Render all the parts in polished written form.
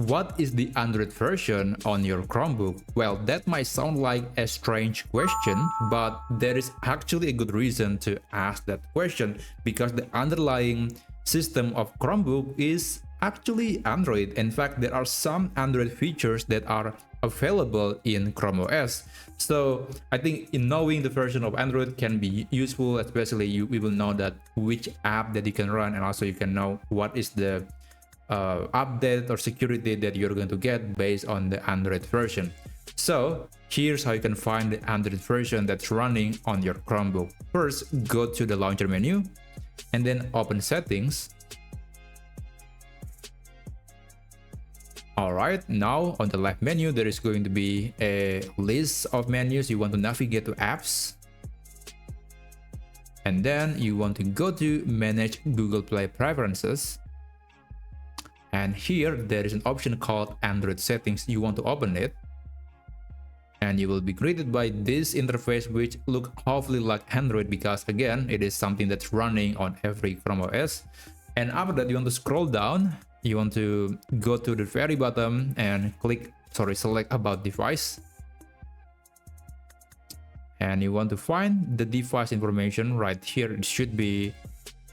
what is the Android version on your Chromebook? Well, that might sound like a strange question, but there is actually a good reason to ask that question because the underlying system of Chromebook is actually Android. In fact, there are some Android features that are available in Chrome OS. So I think in knowing the version of Android can be useful, especially we will know that which app that you can run, and also you can know what is the update or security that you're going to get based on the Android version. So here's how you can find the Android version that's running on your Chromebook. First, go to the launcher menu and then open settings. Alright, now on the left menu, there is going to be a list of menus. You want to navigate to apps. And then you want to go to manage Google Play preferences. And here there is an option called Android settings. You want to open it. And you will be greeted by this interface, which look hopefully like Android because again, it is something that's running on every Chrome OS. And after that, you want to scroll down. You want to go to the very bottom and select about device. And you want to find the device information right here. It should be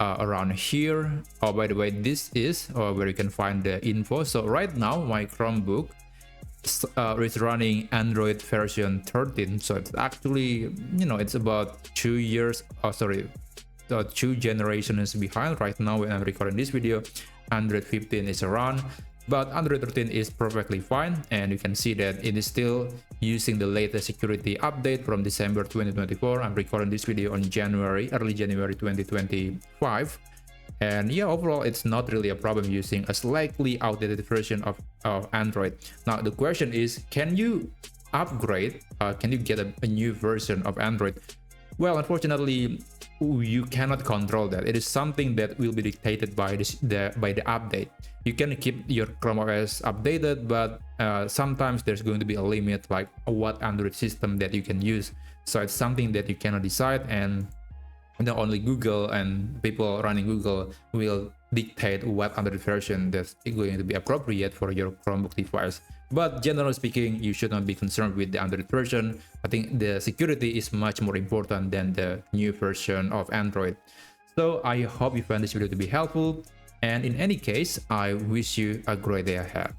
around here. Oh, by the way, this is where you can find the info. So right now, my Chromebook is running Android version 13. So it's actually, it's about 2 years, 2 generations behind right now when I'm recording this video. Android 15 is around, but Android 13 is perfectly fine, and you can see that it is still using the latest security update from December 2024. I'm recording this video on early January 2025, and yeah, overall it's not really a problem using a slightly outdated version of Android. Now the question is, can you upgrade? Can you get a new version of Android? Well, unfortunately, you cannot control that. It is something that will be dictated by the update. You can keep your Chrome OS updated, but sometimes there's going to be a limit, like what Android system that you can use. So it's something that you cannot decide, and only Google and people running Google will dictate what Android version that's going to be appropriate for your Chromebook device. But generally speaking, you should not be concerned with the Android version. I think the security is much more important than the new version of Android. So I hope you found this video to be helpful. And in any case, I wish you a great day ahead.